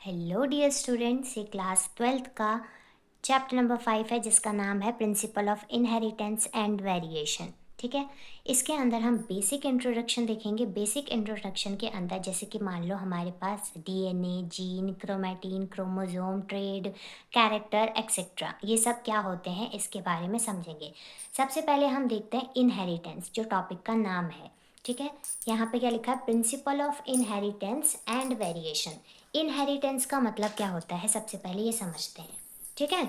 Hello dear students, ये class 12th का chapter number 5 है जिसका नाम है principle of inheritance and variation. ठीक है, इसके अंदर हम बेसिक इंट्रोडक्शन देखेंगे। बेसिक इंट्रोडक्शन के अंदर जैसे कि मान लो हमारे पास DNA, gene, chromatin, chromosome, trait, character etcetera, ये सब क्या होते हैं इसके बारे में समझेंगे। सबसे पहले हम देखते हैं इनहेरिटेंस, जो टॉपिक का नाम है। ठीक है, यहाँ पे क्या लिखा है, principle of inheritance and variation. Inheritance का मतलब क्या होता है, सबसे पहले ये समझते हैं। ठीक है,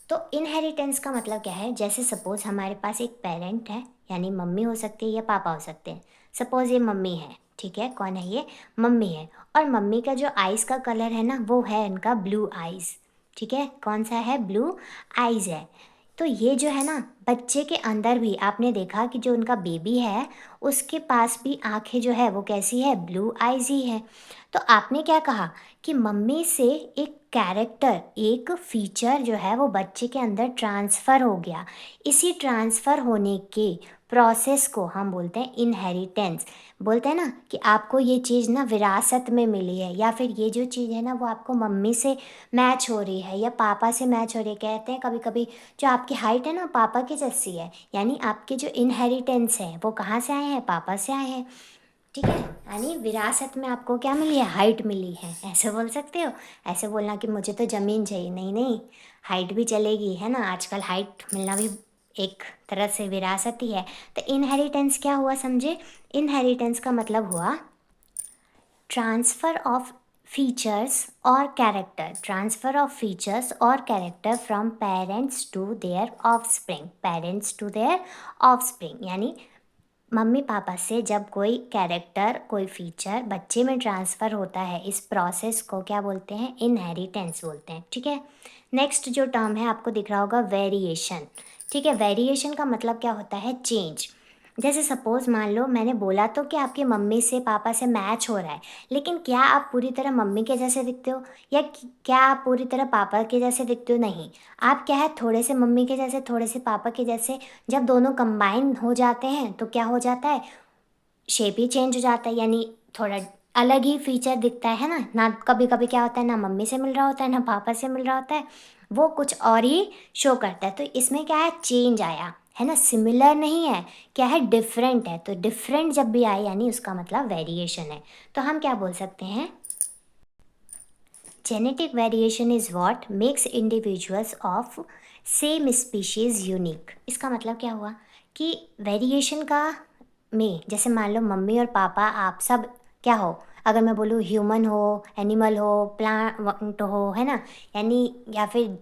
तो इनहेरिटेंस का मतलब क्या है, जैसे सपोज हमारे पास एक पेरेंट है, यानी मम्मी हो सकती है या पापा हो सकते हैं। सपोज ये मम्मी है, ठीक है, कौन है ये, मम्मी है। और मम्मी का जो आइज़ का कलर है ना, वो है इनका ब्लू आइज़। ठीक है, कौन सा है, ब्लू आइज़ है। तो ये जो है ना, बच्चे के अंदर भी आपने देखा कि जो उनका बेबी है उसके पास भी आंखें जो है वो कैसी है, ब्लू आइज़ ही है। तो आपने क्या कहा कि मम्मी से एक कैरेक्टर, एक फीचर जो है वो बच्चे के अंदर ट्रांसफ़र हो गया। इसी ट्रांसफ़र होने के प्रोसेस को हम बोलते हैं इनहेरिटेंस। बोलते हैं ना कि आपको ये चीज़ ना विरासत में मिली है, या फिर ये जो चीज़ है ना वो आपको मम्मी से मैच हो रही है या पापा से मैच हो रही है। कहते हैं कभी कभी जो आपकी हाइट है ना पापा की जैसी है, यानी आपके जो इनहेरिटेंस है वो कहाँ से आए हैं, पापा से आए हैं। ठीक है, यानी विरासत में आपको क्या मिली है, हाइट मिली है, ऐसे बोल सकते हो। ऐसे बोलना कि मुझे तो ज़मीन चाहिए, नहीं नहीं, हाइट भी चलेगी, है ना, आजकल हाइट मिलना भी एक तरह से विरासत ही है। तो इनहेरिटेंस क्या हुआ समझे, इनहेरिटेंस का मतलब हुआ ट्रांसफ़र ऑफ फीचर्स और कैरेक्टर, ट्रांसफ़र ऑफ फीचर्स और character from parents to their offspring, parents to their offspring, यानी मम्मी पापा से जब कोई कैरेक्टर, कोई फीचर बच्चे में ट्रांसफ़र होता है, इस प्रोसेस को क्या बोलते हैं, इनहेरिटेंस बोलते हैं। ठीक है, नेक्स्ट जो टर्म है आपको दिख रहा होगा, वेरिएशन। ठीक है, वेरिएशन का मतलब क्या होता है, चेंज। जैसे सपोज़ मान लो मैंने बोला तो कि आपकी मम्मी से पापा से मैच हो रहा है, लेकिन क्या आप पूरी तरह मम्मी के जैसे दिखते हो, या क्या आप पूरी तरह पापा के जैसे दिखते हो, नहीं। आप क्या है, थोड़े से मम्मी के जैसे, थोड़े से पापा के जैसे। जब दोनों कंबाइन हो जाते हैं तो क्या हो जाता है, शेप ही चेंज हो जाता है, यानी थोड़ा अलग ही फीचर दिखता है ना। कभी कभी क्या होता है, ना मम्मी से मिल रहा होता है ना पापा से मिल रहा होता है, वो कुछ और ही शो करता है। तो इसमें क्या है, चेंज आया है ना, सिमिलर नहीं है, क्या है, डिफरेंट है। तो डिफरेंट जब भी आए यानी उसका मतलब वेरिएशन है। तो हम क्या बोल सकते हैं, genetic variation is what makes individuals of same species unique. इसका मतलब क्या हुआ कि वेरिएशन का में, जैसे मान लो मम्मी और पापा आप सब क्या हो, अगर मैं बोलूँ ह्यूमन हो, एनिमल हो, प्लांट हो, है ना, यानी या फिर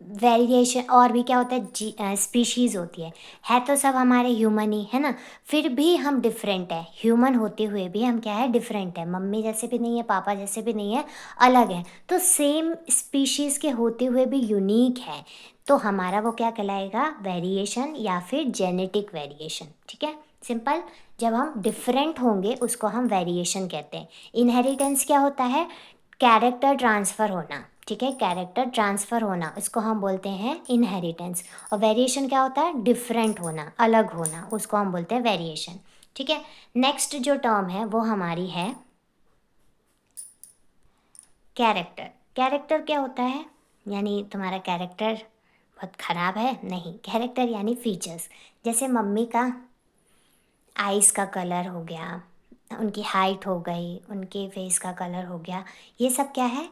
वेरिएशन और भी क्या होता है, स्पीशीज़ होती है तो सब हमारे ह्यूमन ही है ना। फिर भी हम डिफरेंट है, ह्यूमन होते हुए भी हम क्या है, डिफरेंट है, मम्मी जैसे भी नहीं है, पापा जैसे भी नहीं है, अलग है। तो सेम स्पीशीज़ के होते हुए भी यूनिक है, तो हमारा वो क्या कहलाएगा, वेरिएशन या फिर जेनेटिक वेरिएशन। ठीक है, सिंपल। जब हम डिफरेंट होंगे उसको हम वेरिएशन कहते हैं। इनहेरिटेंस क्या होता है, कैरेक्टर ट्रांसफ़र होना। ठीक है, कैरेक्टर ट्रांसफ़र होना, इसको हम बोलते हैं इनहेरिटेंस। और वेरिएशन क्या होता है, डिफरेंट होना, अलग होना, उसको हम बोलते हैं वेरिएशन। ठीक है, नेक्स्ट जो टर्म है वो हमारी है कैरेक्टर। कैरेक्टर क्या होता है, यानी तुम्हारा कैरेक्टर बहुत ख़राब है, नहीं, कैरेक्टर यानी फीचर्स। जैसे मम्मी का आइज़ का कलर हो गया, उनकी हाइट हो गई, उनके फेस का कलर हो गया, ये सब क्या है,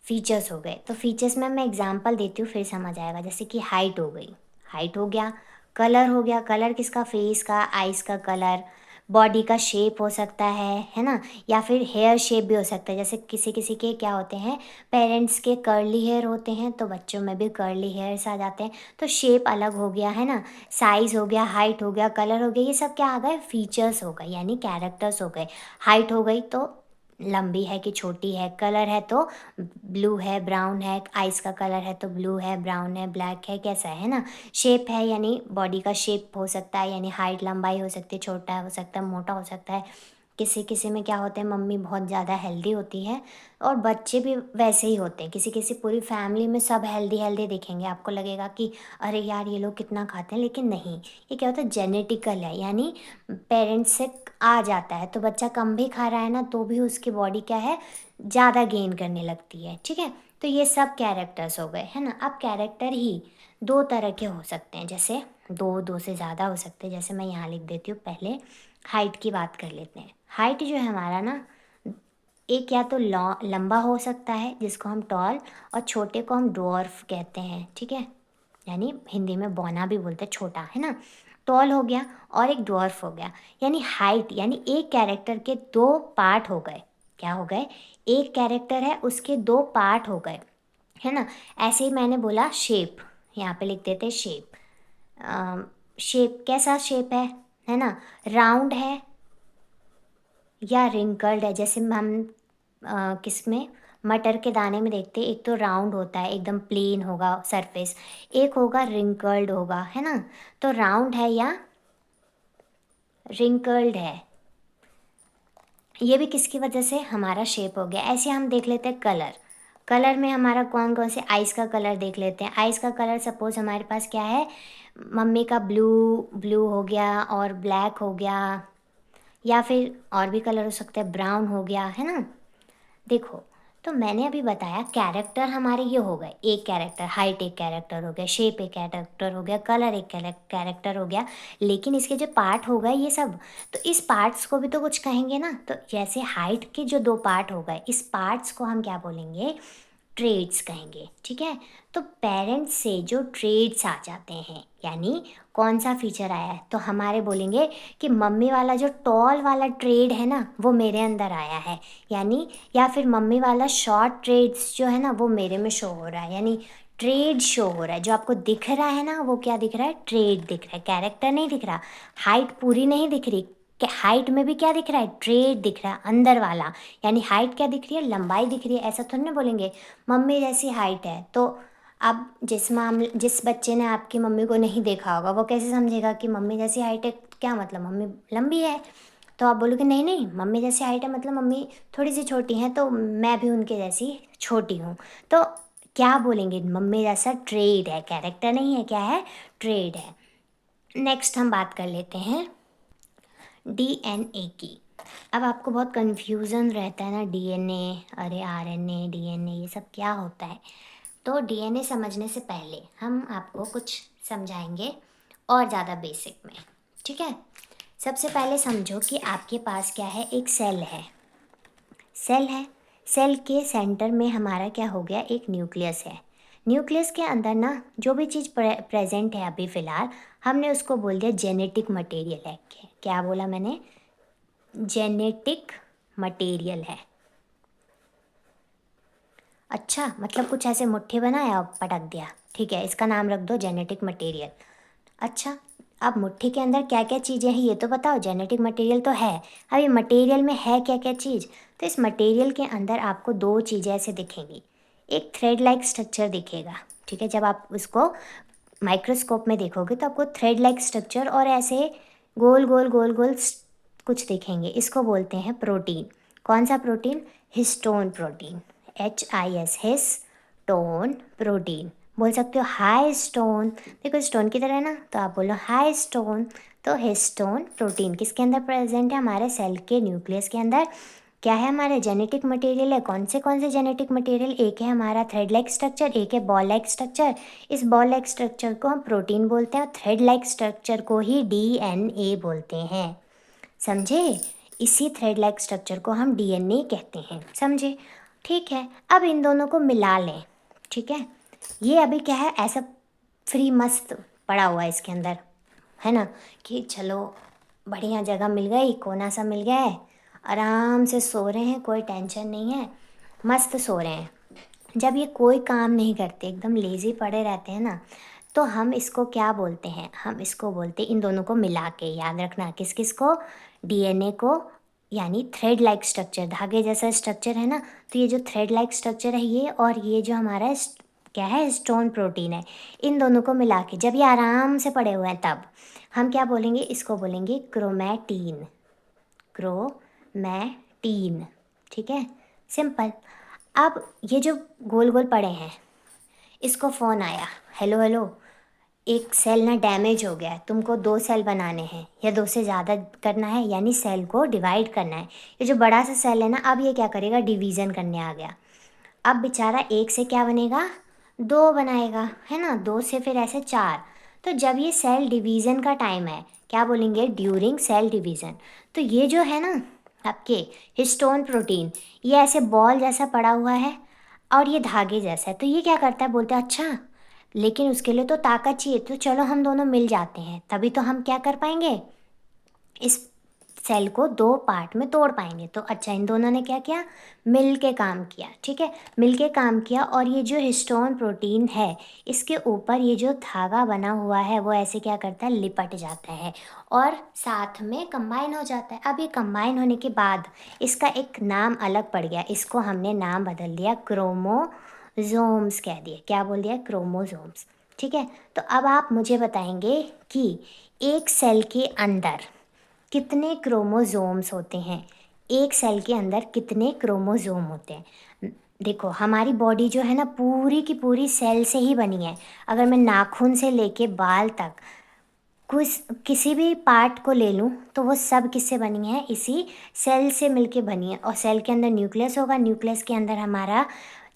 फीचर्स हो गए। तो फीचर्स में मैं एग्जांपल देती हूँ फिर समझ आएगा। जैसे कि हाइट हो गई, हाइट हो गया, कलर हो गया, कलर किसका, फेस का, आइज़ का कलर, बॉडी का शेप हो सकता है ना, या फिर हेयर शेप भी हो सकता है। जैसे किसी किसी के क्या होते हैं, पेरेंट्स के कर्ली हेयर होते हैं तो बच्चों में भी कर्ली हेयर्स आ जाते हैं, तो शेप अलग हो गया है ना, साइज़ हो गया, हाइट हो गया, कलर हो गया, ये सब क्या आ गए, फीचर्स हो गए, यानी कैरेक्टर्स हो गए। हाइट हो गई तो लंबी है कि छोटी है, कलर है तो ब्लू है, ब्राउन है, आइस का कलर है तो ब्लू है, ब्राउन है, ब्लैक है, कैसा है ना। शेप है यानी बॉडी का शेप हो सकता है, यानी हाइट, लंबाई हो सकती है, छोटा हो सकता है, मोटा हो सकता है, किसी किसी में क्या होता है, मम्मी बहुत ज़्यादा हेल्दी होती है और बच्चे भी वैसे ही होते हैं। किसी किसी पूरी फैमिली में सब हेल्दी हेल्दी दिखेंगे, आपको लगेगा कि अरे यार ये लोग कितना खाते हैं, लेकिन नहीं, ये क्या होता है, जेनेटिकल है, यानी पेरेंट्स से आ जाता है। तो बच्चा कम भी खा रहा है ना तो भी उसकी बॉडी क्या है, ज़्यादा गेन करने लगती है। ठीक है, तो ये सब कैरेक्टर्स हो गए, है ना। अब कैरेक्टर ही दो तरह के हो सकते हैं, जैसे दो से ज़्यादा हो सकते हैं। जैसे मैं यहाँ लिख देती हूँ, पहले हाइट की बात कर लेते हैं। हाइट जो है हमारा ना, एक या तो लंबा हो सकता है जिसको हम टॉल, और छोटे को हम ड्वार्फ कहते हैं। ठीक है, यानी हिंदी में बौना भी बोलते हैं, छोटा, है ना। टॉल हो गया और एक ड्वार्फ हो गया। यानी हाइट यानी एक कैरेक्टर के दो पार्ट हो गए। क्या हो गए, एक कैरेक्टर है उसके दो पार्ट हो गए, है ना। ऐसे ही मैंने बोला शेप, यहाँ पे लिख देते शेप। शेप कैसा शेप है ना, राउंड है या रिंकल्ड है। जैसे हम किस में, मटर के दाने में देखते हैं, एक तो राउंड होता है, एकदम प्लेन होगा सरफेस, एक होगा रिंकल्ड होगा, है ना। तो राउंड है या रिंकल्ड है, ये भी किसकी वजह से, हमारा शेप हो गया। ऐसे हम देख लेते हैं कलर। कलर में हमारा कौन कौन से, आइस का कलर देख लेते हैं। आइस का कलर सपोज हमारे पास क्या है, मम्मी का ब्लू, ब्लू हो गया और ब्लैक हो गया, या फिर और भी कलर हो सकता है, ब्राउन हो गया, है ना। देखो, तो मैंने अभी बताया कैरेक्टर हमारे ये हो गए, एक कैरेक्टर, हाइट एक कैरेक्टर हो गया, शेप एक कैरेक्टर हो गया, कलर एक कैरेक्टर हो गया। लेकिन इसके जो पार्ट हो गए ये सब, तो इस पार्ट्स को भी तो कुछ कहेंगे ना। तो जैसे हाइट के जो दो पार्ट हो गए, इस पार्ट्स को हम क्या बोलेंगे, ट्रेड्स कहेंगे। ठीक है, तो पेरेंट्स से जो ट्रेड्स आ जाते हैं, यानी कौन सा फीचर आया है, तो हमारे बोलेंगे कि मम्मी वाला जो टॉल वाला ट्रेड है ना वो मेरे अंदर आया है, यानी, या फिर मम्मी वाला शॉर्ट ट्रेड्स जो है ना वो मेरे में शो हो रहा है, यानी ट्रेड शो हो रहा है। जो आपको दिख रहा है ना वो क्या दिख रहा है, ट्रेड दिख रहा है, कैरेक्टर नहीं दिख रहा। हाइट पूरी नहीं दिख रही, कि हाइट में भी क्या दिख रहा है, ट्रेड दिख रहा है अंदर वाला। यानी हाइट क्या दिख रही है, लंबाई दिख रही है। ऐसा थोड़ी ना बोलेंगे मम्मी जैसी हाइट है, तो अब जिस बच्चे ने आपकी मम्मी को नहीं देखा होगा वो कैसे समझेगा कि मम्मी जैसी हाइट है, क्या मतलब मम्मी लंबी है। तो आप बोलोगे नहीं नहीं, मम्मी जैसी हाइट है मतलब मम्मी थोड़ी सी छोटी हैं, तो मैं भी उनके जैसी छोटी हूँ। तो क्या बोलेंगे, मम्मी जैसा ट्रेड है, कैरेक्टर नहीं है, क्या है, ट्रेड है। नेक्स्ट हम बात कर लेते हैं डीएनए की। अब आपको बहुत कन्फ्यूज़न रहता है ना, डीएनए, अरे आरएनए, डीएनए, ये सब क्या होता है। तो डीएनए समझने से पहले हम आपको कुछ समझाएंगे और ज़्यादा बेसिक में। ठीक है, सबसे पहले समझो कि आपके पास क्या है, एक सेल है। सेल है, सेल के सेंटर में हमारा क्या हो गया, एक न्यूक्लियस है। न्यूक्लियस के अंदर ना जो भी चीज़ प्रेजेंट है अभी फ़िलहाल, हमने उसको बोल दिया जेनेटिक मटेरियल है। क्या बोला मैंने, जेनेटिक मटेरियल है। अच्छा, मतलब कुछ ऐसे मुट्ठी बनाया और पटक दिया, ठीक है, इसका नाम रख दो जेनेटिक मटेरियल। अच्छा, अब मुट्ठी के अंदर क्या क्या चीज़ें हैं ये तो बताओ, जेनेटिक मटेरियल तो है। अब ये मटेरियल में है क्या क्या चीज़, तो इस मटेरियल के अंदर आपको दो चीज़ें ऐसे दिखेंगी। एक थ्रेड लाइक स्ट्रक्चर दिखेगा, ठीक है, जब आप उसको माइक्रोस्कोप में देखोगे तो आपको थ्रेड लाइक स्ट्रक्चर और ऐसे गोल गोल गोल गोल कुछ दिखेंगे, इसको बोलते हैं प्रोटीन। कौन सा protein, histone protein, HIS, histone protein. बोल सकते हो हाई स्टोन, देखो स्टोन की तरह है ना, तो आप बोलो हाई स्टोन। तो हिस्टोन प्रोटीन किसके अंदर प्रेजेंट है, हमारे सेल के न्यूक्लियस के अंदर। क्या है, हमारे जेनेटिक मटेरियल है। कौन से जेनेटिक मटेरियल, एक है हमारा थ्रेड लाइक स्ट्रक्चर, एक है बॉल लाइक स्ट्रक्चर। इस बॉल लाइक स्ट्रक्चर को हम प्रोटीन बोलते हैं और थ्रेड लाइक स्ट्रक्चर को ही डीएनए बोलते हैं, समझे। इसी थ्रेड लाइक स्ट्रक्चर को हम डीएनए कहते हैं, समझे। ठीक है, अब इन दोनों को मिला लें। ठीक है, ये अभी क्या है, ऐसा फ्री मस्त पड़ा हुआ है इसके अंदर, है ना, कि चलो बढ़िया जगह मिल गई, कोना सा मिल गया है, आराम से सो रहे हैं, कोई टेंशन नहीं है, मस्त सो रहे हैं। जब ये कोई काम नहीं करते, एकदम लेज़ी पड़े रहते हैं ना, तो हम इसको क्या बोलते हैं, हम इसको बोलते हैं, इन दोनों को मिला के, याद रखना किस किस को, डीएनए को, यानी थ्रेड लाइक स्ट्रक्चर, धागे जैसा स्ट्रक्चर है ना, तो ये जो थ्रेड लाइक स्ट्रक्चर है ये, और ये जो हमारा क्या है, स्टोन प्रोटीन है, इन दोनों को मिला के जब ये आराम से पड़े हुए हैं तब हम क्या बोलेंगे, इसको बोलेंगे क्रोमैटिन, क्रोमैटिन। मैं टीन, ठीक है, सिंपल। अब ये जो गोल गोल पड़े हैं, इसको फ़ोन आया, हेलो हेलो, एक सेल ना डैमेज हो गया है, तुमको 2 सेल बनाने हैं या 2 से ज़्यादा करना है, यानी सेल को डिवाइड करना है। ये जो बड़ा सा सेल है ना, अब ये क्या करेगा, डिवीज़न करने आ गया। अब बेचारा एक से क्या बनेगा, 2 बनाएगा, है ना, 2 से फिर ऐसे 4। तो जब ये सेल डिवीज़न का टाइम है, क्या बोलेंगे, ड्यूरिंग सेल डिवीज़न। तो ये जो है ना आपके हिस्टोन प्रोटीन, ये ऐसे बॉल जैसा पड़ा हुआ है और ये धागे जैसा है। तो ये क्या करता है, बोलते हैं अच्छा, लेकिन उसके लिए तो ताकत चाहिए, तो चलो हम दोनों मिल जाते हैं, तभी तो हम क्या कर पाएंगे, इस सेल को 2 पार्ट में तोड़ पाएंगे। तो अच्छा, इन दोनों ने क्या किया, मिल के काम किया, ठीक है, मिल के काम किया। और ये जो हिस्टोन प्रोटीन है, इसके ऊपर ये जो धागा बना हुआ है वो ऐसे क्या करता है, लिपट जाता है और साथ में कंबाइन हो जाता है। अब ये कंबाइन होने के बाद इसका एक नाम अलग पड़ गया, इसको हमने नाम बदल दिया, क्रोमोजोम्स कह दिया। क्या बोल दिया, क्रोमोजोम्स, ठीक है। तो अब आप मुझे बताएंगे कि एक सेल के अंदर कितने क्रोमोसोम्स होते हैं, एक सेल के अंदर कितने क्रोमोसोम होते हैं। देखो, हमारी बॉडी जो है ना, पूरी की पूरी सेल से ही बनी है। अगर मैं नाखून से लेके बाल तक कुछ किसी भी पार्ट को ले लूँ, तो वो सब किससे बनी है, इसी सेल से मिलके बनी है। और सेल के अंदर न्यूक्लियस होगा, न्यूक्लियस के अंदर हमारा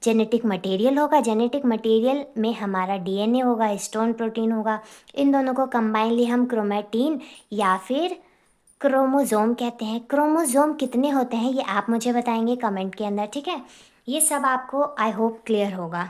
जेनेटिक मटेरियल होगा, जेनेटिक मटेरियल में हमारा डीएनए होगा, हिस्टोन प्रोटीन होगा। इन दोनों को कंबाइनली हम क्रोमैटिन या फिर क्रोमोज़ोम कहते हैं। क्रोमोज़ोम कितने होते हैं, ये आप मुझे बताएंगे कमेंट के अंदर, ठीक है। ये सब आपको आई होप क्लियर होगा।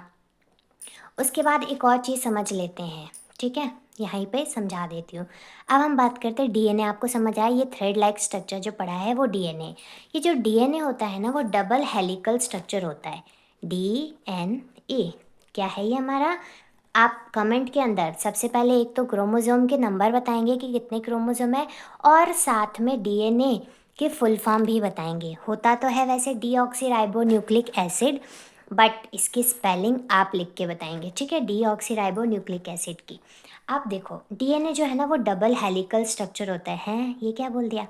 उसके बाद एक और चीज़ समझ लेते हैं, ठीक है, यहीं पे समझा देती हूँ। अब हम बात करते हैं डीएनए। आपको समझ आया, ये थ्रेड लाइक स्ट्रक्चर जो पढ़ा है वो डीएनए। ये जो डीएनए होता है ना, वो डबल हेलिकल स्ट्रक्चर होता है, डीएनए। क्या है ये हमारा, आप कमेंट के अंदर सबसे पहले एक तो क्रोमोसोम के नंबर बताएंगे कि कितने क्रोमोसोम है, और साथ में डीएनए के फुल फॉर्म भी बताएंगे। होता तो है वैसे deoxy ribo nucleic acid, but इसकी स्पेलिंग आप लिख के बताएंगे, ठीक है, डीऑक्सी राइबो न्यूक्लिक एसिड की। आप देखो, डीएनए जो है ना वो डबल हेलिकल स्ट्रक्चर होता है, ये क्या बोल दिया,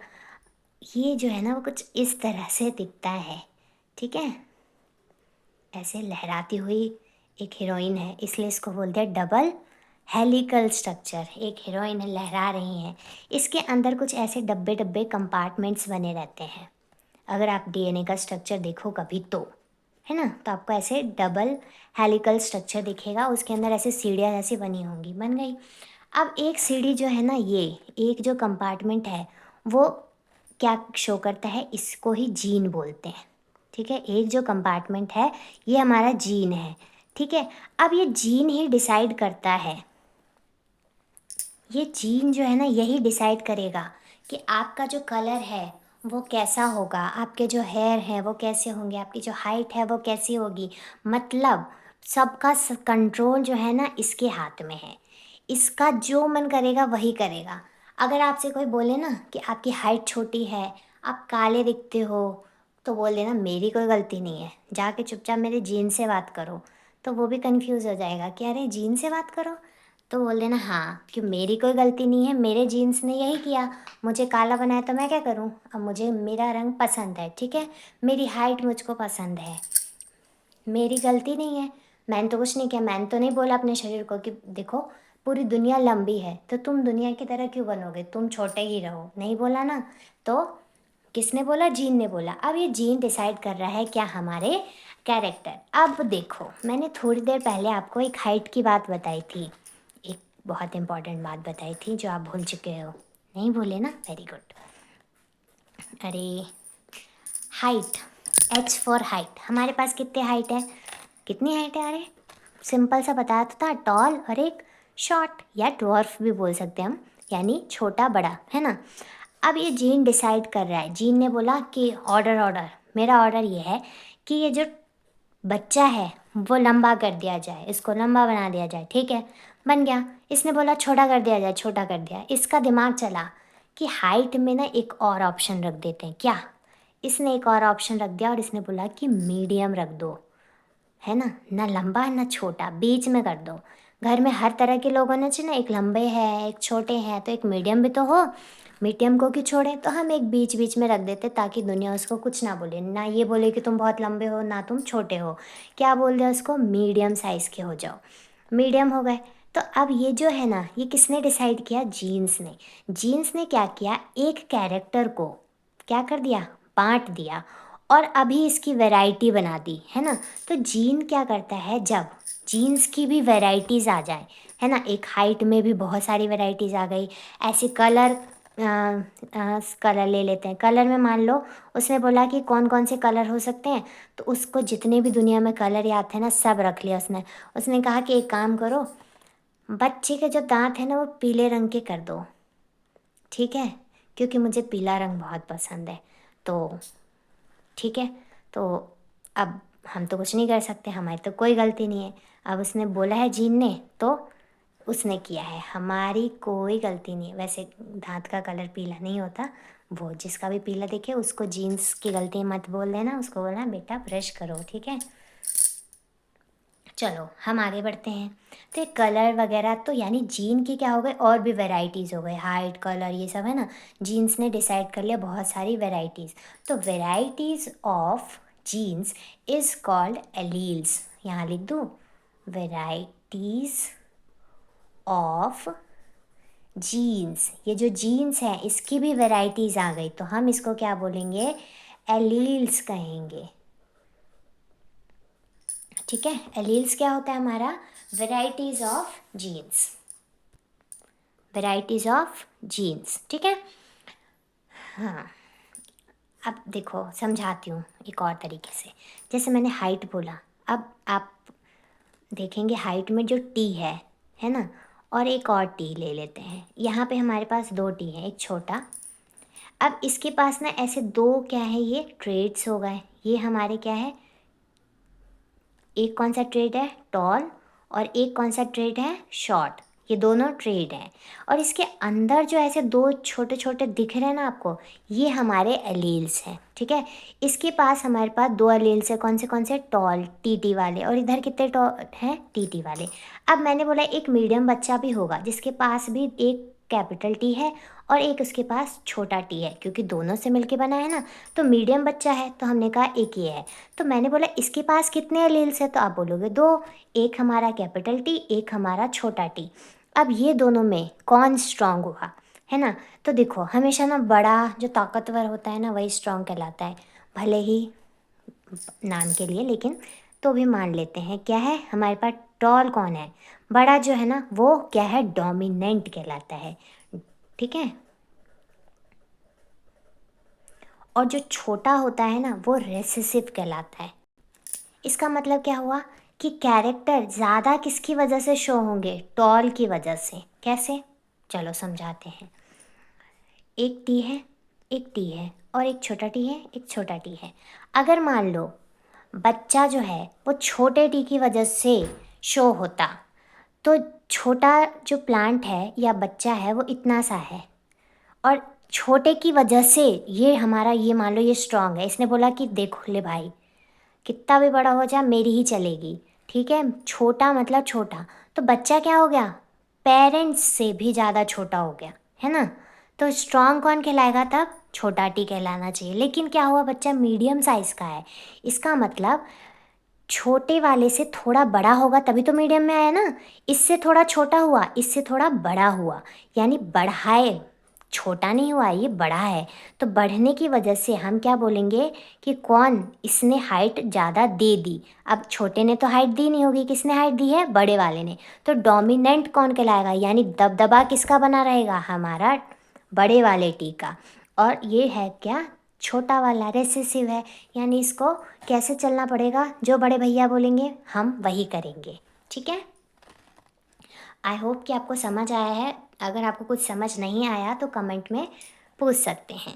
ये जो है ना वो कुछ इस तरह से दिखता है, ठीक है, ऐसे लहराती हुई एक हीरोइन है, इसलिए इसको बोलते हैं डबल हेलिकल स्ट्रक्चर। एक हीरोइन है, लहरा रही हैं, इसके अंदर कुछ ऐसे डब्बे डब्बे कंपार्टमेंट्स बने रहते हैं। अगर आप डीएनए का स्ट्रक्चर देखो कभी तो, है ना, तो आपको ऐसे डबल हेलिकल स्ट्रक्चर दिखेगा, उसके अंदर ऐसे सीढ़ियाँ जैसी बनी होंगी, बन गई। अब एक सीढ़ी जो है ना, ये एक जो कंपार्टमेंट है वो क्या शो करता है, इसको ही जीन बोलते हैं, ठीक है। एक जो कंपार्टमेंट है ये हमारा जीन है, ठीक है। अब ये जीन ही डिसाइड करता है, ये जीन जो है ना यही डिसाइड करेगा कि आपका जो कलर है वो कैसा होगा, आपके जो हेयर हैं वो कैसे होंगे, आपकी जो हाइट है वो कैसी होगी। मतलब सबका कंट्रोल जो है ना इसके हाथ में है, इसका जो मन करेगा वही करेगा। अगर आपसे कोई बोले ना कि आपकी हाइट छोटी है, आप काले दिखते हो, तो बोल देना मेरी कोई गलती नहीं है, जाके चुपचाप मेरे जीन से बात करो। तो वो भी कंफ्यूज हो जाएगा कि अरे जीन से बात करो, तो बोल देना हाँ कि मेरी कोई गलती नहीं है, मेरे जीन्स ने यही किया, मुझे काला बनाया तो मैं क्या करूँ, अब मुझे मेरा रंग पसंद है, ठीक है, मेरी हाइट मुझको पसंद है, मेरी गलती नहीं है, मैंने तो कुछ नहीं किया, मैंने तो नहीं बोला अपने शरीर को कि देखो पूरी दुनिया लंबी है तो तुम दुनिया की तरह क्यों बनोगे, तुम छोटे ही रहो, नहीं बोला ना। तो किसने बोला, जीन ने बोला। अब ये जीन डिसाइड कर रहा है क्या, हमारे कैरेक्टर। अब देखो, मैंने थोड़ी देर पहले आपको एक हाइट की बात बताई थी, एक बहुत इंपॉर्टेंट बात बताई थी जो आप भूल चुके हो, नहीं भूले ना, वेरी गुड। अरे हाइट, एच फॉर हाइट, हमारे पास कितने हाइट है, कितनी हाइट है, अरे सिंपल सा बताया तो था, टॉल और एक शॉर्ट या ड्वार्फ भी बोल सकते हैं हम, यानी छोटा बड़ा, है ना। अब ये जीन डिसाइड कर रहा है, जीन ने बोला कि ऑर्डर ऑर्डर, मेरा ऑर्डर ये है कि ये जो बच्चा है वो लंबा कर दिया जाए, इसको लंबा बना दिया जाए, ठीक है, बन गया। इसने बोला छोटा कर दिया जाए, छोटा कर दिया। इसका दिमाग चला कि हाइट में ना एक और ऑप्शन रख देते हैं, क्या, इसने एक और ऑप्शन रख दिया और इसने बोला कि मीडियम रख दो, है ना, ना लंबा ना छोटा, बीच में कर दो। घर में हर तरह के लोग होने चाहिए ना, एक लंबे हैं एक छोटे हैं, तो एक मीडियम भी तो हो। मीडियम को क्यों छोड़ें, तो हम एक बीच बीच में रख देते ताकि दुनिया उसको कुछ ना बोले, ना ये बोले कि तुम बहुत लंबे हो ना तुम छोटे हो, क्या बोल दे उसको, मीडियम साइज़ के हो जाओ, मीडियम हो गए। तो अब ये जो है ना, ये किसने डिसाइड किया, जीन्स ने। जीन्स ने क्या किया, एक कैरेक्टर को क्या कर दिया, बांट दिया, और अभी इसकी वैरायटी बना दी, है ना। तो जीन क्या करता है, जब जीन्स की भी वैरायटीज़ आ जाए, है ना, एक हाइट में भी बहुत सारी वैरायटीज़ आ गई, ऐसे कलर, कलर ले लेते हैं, कलर में मान लो उसने बोला कि कौन कौन से कलर हो सकते हैं, तो उसको जितने भी दुनिया में कलर याद थे ना सब रख लिया उसने। उसने कहा कि एक काम करो, बच्चे के जो दांत है ना वो पीले रंग के कर दो, ठीक है, क्योंकि मुझे पीला रंग बहुत पसंद है। तो ठीक है, तो अब हम तो कुछ नहीं कर सकते, हमारी तो कोई गलती नहीं है। अब उसने बोला है जीन ने, तो उसने किया है, हमारी कोई गलती नहीं है। वैसे दांत का कलर पीला नहीं होता, वो जिसका भी पीला दिखे उसको जीन्स की गलती मत बोल देना, उसको बोलना बेटा ब्रश करो, ठीक है। चलो हम आगे बढ़ते हैं। तो ये कलर वगैरह तो यानी जीन की क्या हो गए, और भी वैरायटीज़ हो गए, हाइट कलर ये सब है ना, जीन्स ने डिसाइड कर लिया बहुत सारी वैरायटीज़। तो varieties of genes is called alleles, यहाँ लिख दूँ, वैरायटीज़ ऑफ जीन्स, ये जो जीन्स है इसकी भी वैरायटीज़ आ गई, तो हम इसको क्या बोलेंगे, एलील्स कहेंगे, ठीक है। एलील्स क्या होता है हमारा, varieties of genes, varieties of genes, ठीक है। हाँ, अब देखो समझाती हूँ एक और तरीके से। जैसे मैंने हाइट बोला, अब आप देखेंगे हाइट में जो टी है ना, और एक और टी ले लेते हैं, यहाँ पे हमारे पास दो टी हैं, एक छोटा। अब इसके पास ना ऐसे दो क्या है, ये ट्रेड्स हो गए, ये हमारे क्या है, एक कौन सा ट्रेड है, टॉल, और एक कौन सा ट्रेड है, शॉर्ट, ये दोनों ट्रेड हैं। और इसके अंदर जो ऐसे दो छोटे छोटे दिख रहे हैं ना आपको, ये हमारे एलील्स हैं, ठीक है। इसके पास हमारे पास दो एलील्स है, कौन से, टॉल टीटी वाले, और इधर कितने टॉल हैं, टीटी वाले। अब मैंने बोला एक मीडियम बच्चा भी होगा जिसके पास भी एक कैपिटल टी है और एक उसके पास छोटा टी है, क्योंकि दोनों से मिलके बना है ना, तो मीडियम बच्चा है, तो हमने कहा एक ये है। तो मैंने बोला इसके पास कितने एलील्स है, तो आप बोलोगे दो, एक हमारा कैपिटल टी, एक हमारा छोटा टी। अब ये दोनों में कौन स्ट्रांग हुआ, है ना। तो देखो हमेशा ना बड़ा जो ताकतवर होता है ना वही स्ट्रांग कहलाता है, भले ही नाम के लिए, लेकिन तो भी मान लेते हैं क्या है हमारे पास, टॉल कौन है, बड़ा जो है ना वो क्या है, डोमिनेंट कहलाता है, ठीक है। और जो छोटा होता है ना वो रेसेसिव कहलाता है। इसका मतलब क्या हुआ कि कैरेक्टर ज़्यादा किसकी वजह से शो होंगे, टॉल की वजह से। कैसे, चलो समझाते हैं। एक टी है, एक टी है, और एक छोटा टी है, एक छोटा टी है। अगर मान लो बच्चा जो है वो छोटे टी की वजह से शो होता, तो छोटा जो प्लांट है या बच्चा है वो इतना सा है, और छोटे की वजह से ये हमारा, ये मान लो ये स्ट्रांग है, इसने बोला कि देखो ले भाई कितना भी बड़ा हो जाए मेरी ही चलेगी, ठीक है, छोटा मतलब छोटा, तो बच्चा क्या हो गया, पेरेंट्स से भी ज़्यादा छोटा हो गया, है ना। तो स्ट्रांग कौन कहलाएगा तब, छोटा टी कहलाना चाहिए। लेकिन क्या हुआ, बच्चा मीडियम साइज़ का है, इसका मतलब छोटे वाले से थोड़ा बड़ा होगा तभी तो मीडियम में आया ना, इससे थोड़ा छोटा हुआ, इससे थोड़ा बड़ा हुआ, यानी बढ़ाए, छोटा नहीं हुआ, ये बड़ा है। तो बढ़ने की वजह से हम क्या बोलेंगे कि कौन, इसने हाइट ज़्यादा दे दी। अब छोटे ने तो हाइट दी नहीं होगी, किसने हाइट दी है, बड़े वाले ने। तो डोमिनेंट कौन कहलाएगा, यानी दबदबा किसका बना रहेगा, हमारा बड़े वाले टी का। और ये है क्या, छोटा वाला रेसेसिव है, यानी इसको कैसे चलना पड़ेगा, जो बड़े भैया बोलेंगे हम वही करेंगे, ठीक है। आई होप कि आपको समझ आया है। अगर आपको कुछ समझ नहीं आया तो कमेंट में पूछ सकते हैं।